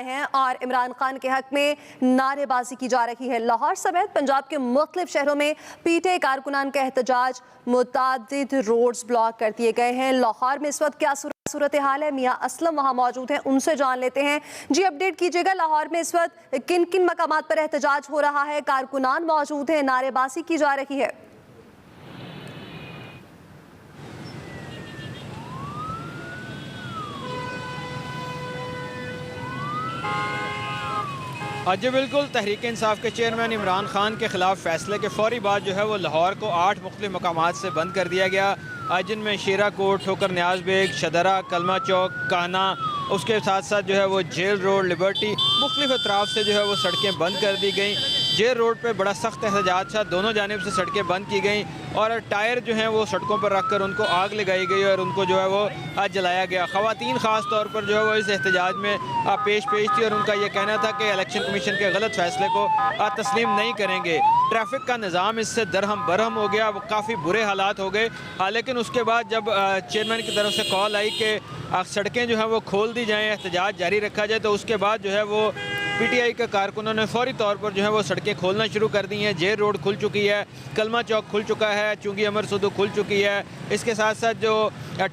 आए हैं और इमरान खान के हक में नारेबाजी की जा रही है। लाहौर समेत पंजाब के मुख्तलिफ शहरों में पीटीआई कारकुनान का एहतजाज, मुतादिद रोड्स ब्लॉक कर दिए गए हैं। लाहौर में इस वक्त क्या सूरत हाल है? मियाँ असलम वहाँ मौजूद हैं, उनसे जान लेते हैं। जी अपडेट कीजिएगा, लाहौर में इस वक्त किन किन मकामात पर एहतजाज हो रहा है, कारकुनान मौजूद हैं, नारेबाजी की जा रही है? जी बिल्कुल, तहरीक इंसाफ के चेयरमैन इमरान खान के खिलाफ फैसले के फौरी बाद जो है वो लाहौर को 8 मुख्तलिफ मकामात से बंद कर दिया गया, जिनमें शेरा कोट, ठोकर न्याज बेग, शदरा, कलमा चौक, काना, उसके साथ साथ जो है वो जेल रोड, लिबर्टी, मुख्तलिफ अतराफ से जो है वो सड़कें बंद कर दी गई। जेल रोड पर बड़ा सख्त एहतजाज था, दोनों जानिब से सड़कें बंद की गई और टायर जो हैं वो सड़कों पर रख कर उनको आग लगाई गई और उनको जो है वो आज जलाया गया। ख़वातीन ख़ास तौर पर जो है वो इस एहतजाज में पेश थी और उनका ये कहना था कि इलेक्शन कमीशन के गलत फैसले को तस्लीम नहीं करेंगे। ट्रैफिक का निज़ाम इससे दरहम बरहम हो गया, काफ़ी बुरे हालात हो गए। लेकिन उसके बाद जब चेयरमैन की तरफ से कॉल आई कि सड़कें जो हैं वो खोल दी जाएँ, एहतजाज जारी रखा जाए, तो उसके बाद जो है वो पीटीआई के कारकुनों ने फौरी तौर पर जो है वो सड़कें खोलना शुरू कर दी हैं। जेल रोड खुल चुकी है, कलमा चौक खुल चुका है, चुंगी अमर सुदू खुल चुकी है, इसके साथ साथ जो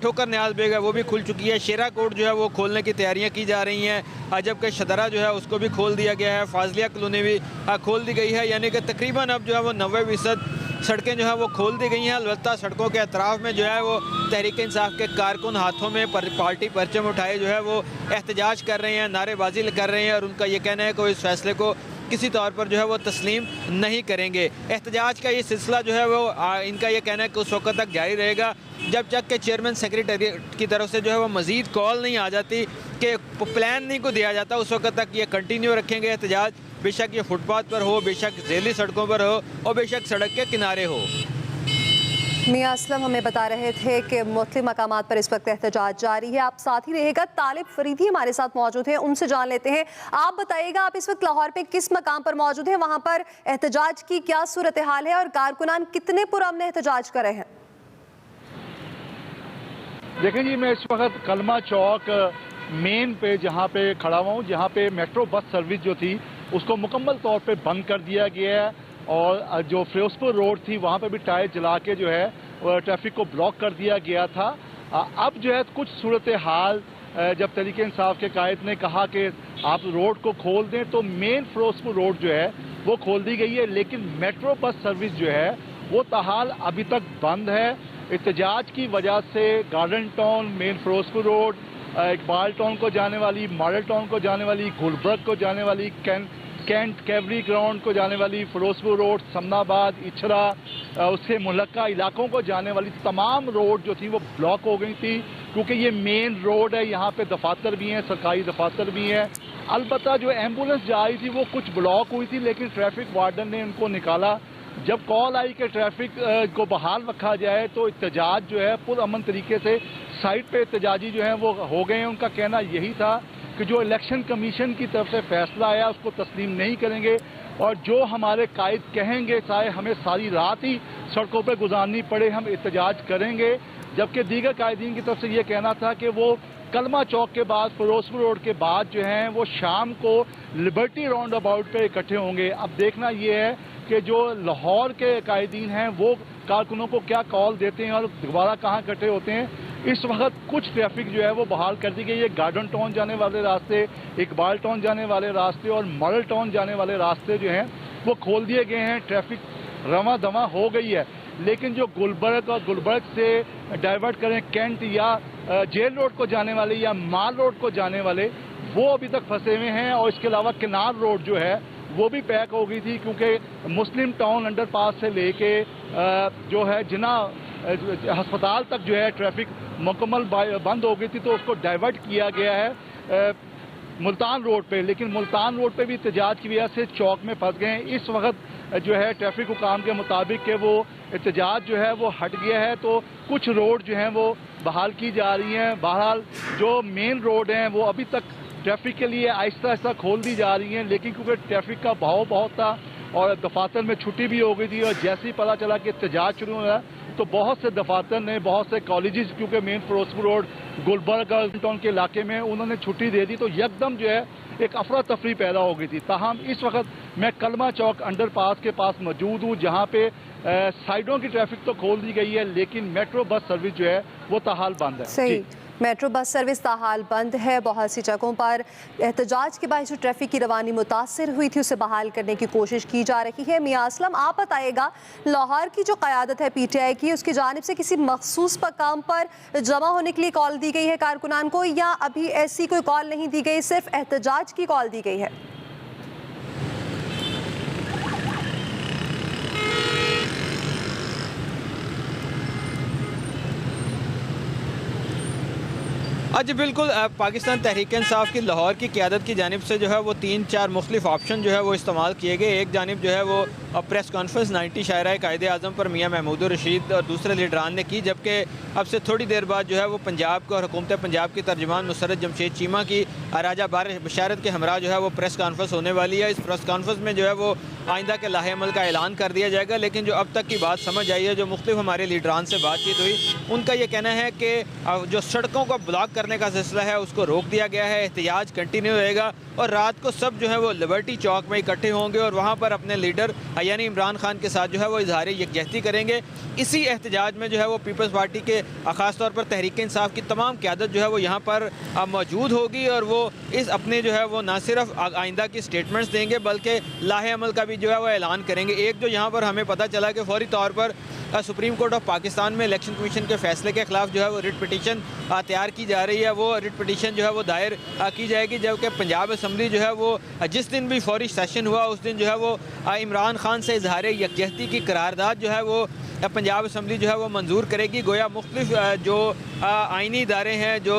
ठोकर न्याज बेग है वो भी खुल चुकी है। शेरा कोट जो है वो खोलने की तैयारियां की जा रही हैं, जबकि शदरा जो है उसको भी खोल दिया गया है, फाजलिया कॉलोनी भी खोल दी गई है। यानी कि तकरीबन अब जो है वो 90% सड़कें जो है वो खोल दी गई हैं। अलबत्ता सड़कों के अतराफ़ में जो है वो तहरीक इंसाफ के कारकुन हाथों में पार्टी परचम उठाए जो है वो एहतजाज कर रहे हैं, नारेबाजी कर रहे हैं और उनका ये कहना है कि इस फैसले को किसी तौर पर जो है वो तस्लीम नहीं करेंगे। एहतजाज का ये सिलसिला जो है वो इनका ये कहना है कि उस वक्त तक जारी रहेगा जब तक के चेयरमैन सेक्रेटरी की तरफ से जो है वो मज़ीद कॉल नहीं आ जाती, कि प्लान नहीं को दिया जाता, उस वक्त तक ये कंटिन्यू रखेंगे एहतजाज। बेशक ये फुटपाथ पर हो, बेशक ज़ैली सड़कों पर हो और बेशक सड़क के किनारे हो। मियाँ असलम हमें बता रहे थे कि मुख्तलिफ मकामात पर इस वक्त एहतजाज जारी है। आप साथ ही रहेगा, तालिब फरीदी हमारे साथ मौजूद हैं, उनसे जान लेते हैं। आप बताइएगा, आप इस वक्त लाहौर पे किस मकाम पर मौजूद हैं, वहाँ पर एहतजाज की क्या सूरत हाल है और कारकुनान कितने पुरअमन एहतजाज कर रहे हैं? देखें जी, मैं इस वक्त कलमा चौक मेन पे जहाँ पे खड़ा हुआ हूँ, जहाँ पे मेट्रो बस सर्विस जो थी उसको मुकम्मल तौर पे बंद कर दिया गया है और जो फिरोजपुर रोड थी वहाँ पे भी टायर जला के जो है ट्रैफिक को ब्लॉक कर दिया गया था। अब जो है कुछ सूरत हाल, जब तहरीक इंसाफ के कायद ने कहा कि आप रोड को खोल दें, तो मेन फिरोजपुर रोड जो है वो खोल दी गई है, लेकिन मेट्रो बस सर्विस जो है वो ताहाल अभी तक बंद है। एहतजाज की वजह से Garden Town, Main Ferozepur Road, Iqbal Town को जाने वाली, मॉडल टाउन को जाने वाली, गुलबर्ग को जाने वाली, कैंट कैवरी ग्राउंड को जाने वाली, फिरोजपुर रोड, समनाबाद, इछरा, उससे मुलक्का इलाकों को जाने वाली तमाम रोड जो थी वो ब्लॉक हो गई थी, क्योंकि ये मेन रोड है, यहाँ पे दफातर भी हैं, सरकारी दफातर भी हैं। अलबत्ता जो एम्बुलेंस जा रही थी वो कुछ ब्लॉक हुई थी, लेकिन ट्रैफिक वार्डन ने उनको निकाला। जब कॉल आई कि ट्रैफिक को बहाल रखा जाए, तो एहतजाज जो है पुरअमन तरीके से साइड पे एहतजाजी जो है वो हो गए हैं। उनका कहना यही था कि जो इलेक्शन कमीशन की तरफ से फैसला आया उसको तस्लीम नहीं करेंगे और जो हमारे कायद कहेंगे, चाहे हमें सारी रात ही सड़कों पर गुजारनी पड़े, हम एहतजाज करेंगे। जबकि दीगर कायदीन की तरफ से ये कहना था कि वो कलमा चौक के बाद, फिरोजपुर रोड के बाद जो हैं वो शाम को लिबर्टी राउंड अबाउट पर इकट्ठे होंगे। अब देखना ये है कि जो लाहौर के कायदीन हैं वो कारकुनों को क्या कॉल देते हैं और दोबारा कहाँ इकट्ठे होते हैं। इस वक्त कुछ ट्रैफिक जो है वो बहाल कर दी गई है। गार्डन टाउन जाने वाले रास्ते, इकबाल टाउन जाने वाले रास्ते और मॉडल टाउन जाने वाले रास्ते जो हैं वो खोल दिए गए हैं। ट्रैफिक रवा दवा हो गई है, लेकिन जो गुलबर्ग और गुलबर्ग से डाइवर्ट करें कैंट या जेल रोड को जाने वाले या माल रोड को जाने वाले, वो अभी तक फंसे हुए हैं। और इसके अलावा किनार रोड जो है वो भी पैक हो गई थी, क्योंकि मुस्लिम टाउन अंडरपास से लेके जो है जिना अस्पताल तक जो है ट्रैफिक मुकम्मल बंद हो गई थी, तो उसको डाइवर्ट किया गया है मुल्तान रोड पे। लेकिन मुल्तान रोड पे भी एहतजाज की वजह से चौक में फंस गए हैं। इस वक्त जो है ट्रैफिक हुकाम के मुताबिक के वो एहतजाज जो है वो हट गया है, तो कुछ रोड जो हैं वो बहाल की जा रही हैं। बहरहाल जो मेन रोड हैं वो अभी तक ट्रैफिक के लिए आहिस्ता आहिस्ता खोल दी जा रही हैं, लेकिन क्योंकि ट्रैफिक का बहाव बहुत था और दफातर में छुट्टी भी हो गई थी। और जैसे ही पता चला कि एहतजाज शुरू हुआ तो बहुत से दफातर ने, बहुत से कॉलेजेस, क्योंकि Main Ferozepur Road Gulberg Town के इलाके में उन्होंने छुट्टी दे दी, तो यकदम जो है एक अफरा तफरी पैदा हो गई थी। ताहम इस वक्त मैं कलमा चौक अंडरपास के पास मौजूद हूँ, जहाँ पे साइडों की ट्रैफिक तो खोल दी गई है, लेकिन मेट्रो बस सर्विस जो है वो ताहाल बंद है। सही, मेट्रो बस सर्विस ताहाल बंद है। बहुत सी जगहों पर एहतजाज के बाद जो ट्रैफिक की रवानी मुतासर हुई थी उसे बहाल करने की कोशिश की जा रही है। मियां असलम, आप बताइएगा, लाहौर की जो क़यादत है PTI की, उसकी जानिब से किसी मखसूस मकाम पर जमा होने के लिए कॉल दी गई है कारकुनान को, या अभी ऐसी कोई कॉल नहीं दी गई, सिर्फ एहतजाज की कॉल दी गई है? जी बिल्कुल, पाकिस्तान तहरीक इंसाफ की लाहौर की क़यादत की जानिब से जो है वो 3-4 मुख्तलिफ ऑप्शन जो है वो इस्तेमाल किए गए। एक जानिब जो है वो प्रेस कॉन्फ्रेंस 90 शायरा कायदे आज़म पर मियाँ महमूद रशीद और दूसरे लीडरान ने की, जबकि अब से थोड़ी देर बाद जो है वो पंजाब को और हुकूमत पंजाब की तर्जमान मुसर्रत जमशेद चीमा की राजा बारिश बशारत के हमरा जो है वो प्रेस कॉन्फ्रेंस होने वाली है। इस प्रेस कॉन्फ्रेंस में जो है वो आइंदा के लाहे अमल का ऐलान कर दिया जाएगा। लेकिन जो अब तक की बात समझ आई है, जो मुख्तलिफ हमारे लीडरान से बातचीत हुई, उनका ये कहना है कि जो सड़कों को ब्लॉक करने का सिलसिला है उसको रोक दिया गया है, एहतजाज कंटिन्यू रहेगा और रात को सब जो है वो लिबर्टी चौक में इकट्ठे होंगे और वहाँ पर अपने लीडर यानी इमरान खान के साथ जो है वो इजहार यकजहती करेंगे। इसी एहतजाज में जो है वो पीपल्स पार्टी के ख़ास तौर पर तहरीक इंसाफ की तमाम क़यादत जो है वो यहाँ पर मौजूद होगी और वो इस अपने जो है वो ना सिर्फ आइंदा की स्टेटमेंट्स देंगे बल्कि लाहे अमल का भी जो है वो ऐलान करेंगे। एक जो यहाँ पर हमें पता चला कि फौरी तौर पर सुप्रीम कोर्ट ऑफ पाकिस्तान में इलेक्शन कमीशन के फैसले के खिलाफ जो है वो रिट पिटीशन तैयार की जा रही है। वो रिट पिटीशन जो है वो दायर की जाएगी, जबकि पंजाब असम्बली जो है वो जिस दिन भी फौरी सेशन हुआ उस दिन जो है वो इमरान खान से इजहार यकजहती की करारदाद जो है वो पंजाब असम्बली जो है वो मंजूर करेगी। गोया मुख्तलिफ जो आइनी इदारे हैं, जो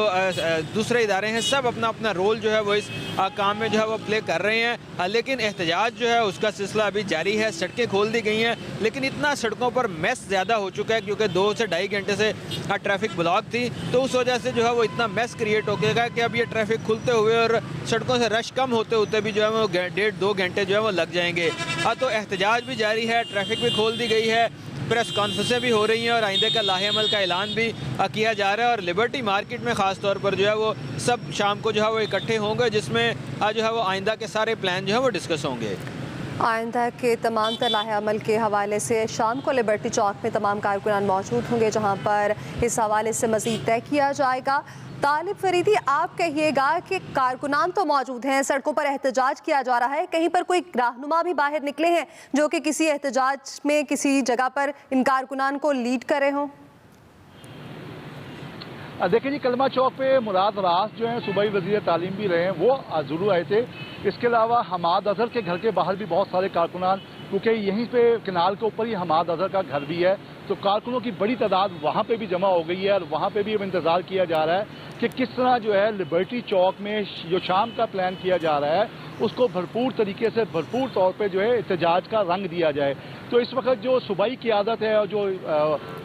दूसरे इदारे हैं, सब अपना अपना रोल जो है वो इस काम में जो है वो प्ले कर रहे हैं। लेकिन एहतजाज जो है उसका सिलसिला अभी जारी है। सड़कें खोल दी गई हैं, लेकिन इतना सड़कों पर मैस ज़्यादा हो चुका है क्योंकि 2 से ढाई घंटे से ट्रैफिक ब्लॉक थी, तो उस वजह से जो है वो इतना मैस क्रिएट हो गया कि अब ये ट्रैफिक खुलते हुए और सड़कों से रश कम होते होते भी जो है वो 1.5-2 घंटे जो है वो लग जाएंगे। तो एहतजाज भी जारी है, ट्रैफिक भी खोल दी गई है, प्रेस कॉन्फ्रेंसें भी हो रही हैं और आइंदे का लाहे अमल का ऐलान भी किया जा रहा है। और लिबर्टी मार्केट में ख़ास तौर पर जो है वो सब शाम को जो है वो इकट्ठे होंगे, जिसमें जो है वो आइंदा के सारे प्लान जो है वो डिस्कस होंगे। आइंदा के तमाम लाहे अमल के हवाले से शाम को लिबर्टी चौक में तमाम कारकुनान मौजूद होंगे, जहाँ पर इस हवाले से मज़ीद तय किया जाएगा। तालिब फरीदी, आप कहिएगा कि कारकुनान तो मौजूद हैं, सड़कों पर एहतजाज किया जा रहा है, कहीं पर कोई रहनुमा भी बाहर निकले हैं जो कि किसी एहतजाज में किसी जगह पर इन कारकुनान को लीड कर रहे हों? देखिए जी, कलमा चौक पे मुराद रास जो हैं सूबाई वज़ीर तालीम भी रहे हैं, वो ज़रूर आए थे। इसके अलावा हमाद अजहर के घर के बाहर भी बहुत सारे कारकुनान, क्योंकि यहीं पे किनाल के ऊपर ही हमाद अजहर का घर भी है, तो कारकुनों की बड़ी तादाद वहाँ पे भी जमा हो गई है और वहाँ पे भी अब इंतज़ार किया जा रहा है कि किस तरह जो है लिबर्टी चौक में जो शाम का प्लान किया जा रहा है उसको भरपूर तरीके से, भरपूर तौर पे जो है एहतजाज का रंग दिया जाए। तो इस वक्त जो सूबाई क़यादत है और जो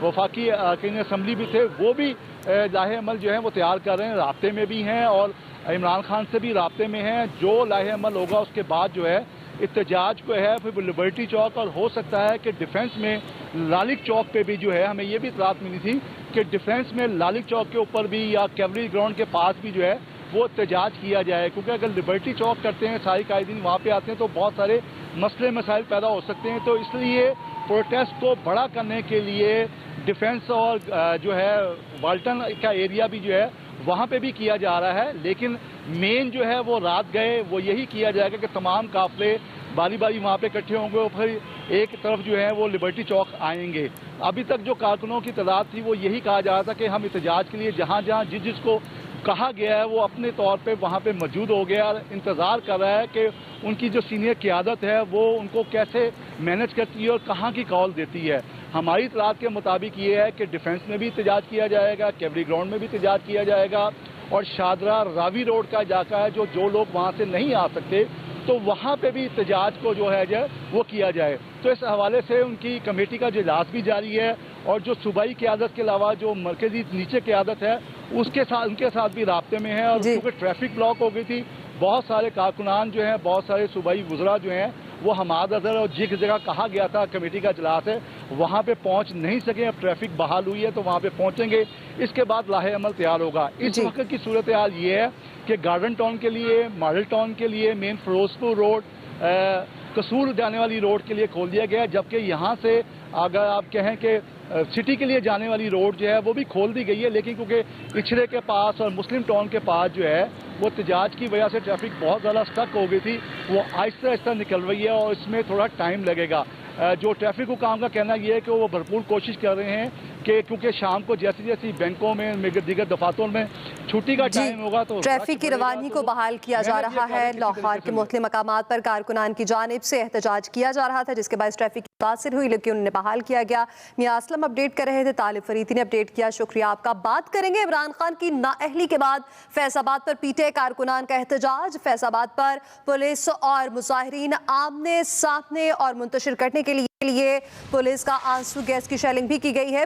वफाकी अरकान असम्बली भी थे, वो भी लाहे अमल जो है वो तैयार कर रहे हैं, राब्ते में भी हैं और इमरान खान से भी राब्ते में हैं। जो लाहे अमल होगा उसके बाद जो है एहतजाज को है फिर लिबर्टी चौक, और हो सकता है कि डिफेंस में लालिक चौक पे भी जो है, हमें ये भी इतलात मिली थी कि डिफेंस में लालिक चौक के ऊपर भी या कैवलरी ग्राउंड के पास भी जो है वो एहतजाज किया जाए, क्योंकि अगर लिबर्टी चौक करते हैं, सारी कायदीन वहाँ पे आते हैं तो बहुत सारे मसले मसाइल पैदा हो सकते हैं। तो इसलिए प्रोटेस्ट को बड़ा करने के लिए डिफेंस और जो है वाल्टन का एरिया भी जो है वहाँ पे भी किया जा रहा है, लेकिन मेन जो है वो रात गए वो यही किया जाएगा कि तमाम काफले बारी बारी वहाँ पे इकट्ठे होंगे और फिर एक तरफ जो है वो लिबर्टी चौक आएंगे। अभी तक जो कारकुनों की तादाद थी वो यही कहा जा रहा था कि हम एहतजाज के लिए जहाँ जहाँ जिसको कहा गया है वो अपने तौर पे वहाँ पे मौजूद हो गया और इंतज़ार कर रहा है कि उनकी जो सीनियर क़यादत है वो उनको कैसे मैनेज करती है और कहाँ की कॉल देती है। हमारी इतलात के मुताबिक ये है कि डिफेंस में भी एहतजाज किया जाएगा, कैवलरी ग्राउंड में भी एहतजाज किया जाएगा और शादरा रावी रोड का इलाका है जो लोग वहाँ से नहीं आ सकते तो वहाँ पे भी एहतजाज को जो है वो किया जाए। तो इस हवाले से उनकी कमेटी का जो इजलास भी जारी है और जो सूबाई क़यादत के अलावा जो मरकजी नीचे क़यादत है उनके साथ भी राब्ते में है। और क्योंकि ट्रैफिक ब्लॉक हो गई थी, बहुत सारे कारकुनान जो हैं, बहुत सारे सूबाई वुज़रा जो हैं वो हमादर और जिस जगह कहा गया था कमेटी का इजलास है वहाँ पे पहुँच नहीं सके। अब ट्रैफिक बहाल हुई है तो वहाँ पे पहुँचेंगे, इसके बाद लाहे अमल तैयार होगा। इस वक्त की सूरत हाल ये है कि गार्डन टाउन के लिए, मॉडल टाउन के लिए, मेन फिरोजपुर रोड, कसूर जाने वाली रोड के लिए खोल दिया गया है, जबकि यहाँ से अगर आप कहें कि सिटी के लिए जाने वाली रोड जो है वो भी खोल दी गई है, लेकिन क्योंकि इछरे के पास और मुस्लिम टाउन के पास जो है वो एहतजाज की वजह से ट्रैफिक बहुत ज़्यादा स्टक हो गई थी, वो आहिस्ता आहिस्ता निकल रही है और इसमें थोड़ा टाइम लगेगा। जो ट्रैफिक हुकाम का कहना यह है कि वो भरपूर कोशिश कर रहे हैं कि क्योंकि शाम को जैसी जैसी बैंकों में दीगर दफातरों में छुट्टी का टाइम होगा तो ट्रैफिक की रवानी को बहाल किया जा रहा है। लाहौर के मुख्तलिफ मकामात पर कारकुनान की जानिब से एहतजाज किया जा रहा था, जिसके बाद ट्रैफिक मुतासिर हुई, लेकिन उन्हें बहाल किया गया। मियां असलम अपडेट कर रहे थे, तालिब फरीदी ने अपडेट किया, शुक्रिया आपका। बात करेंगे इमरान खान की नाअहली के बाद फैसलाबाद पर पीटे कारकुनान का एहतजाज। फैसलाबाद पर पुलिस और मुजाहिरीन आमने सामने और मुंतशिर करने के लिए पुलिस का आंसू गैस की शेलिंग भी की गई है।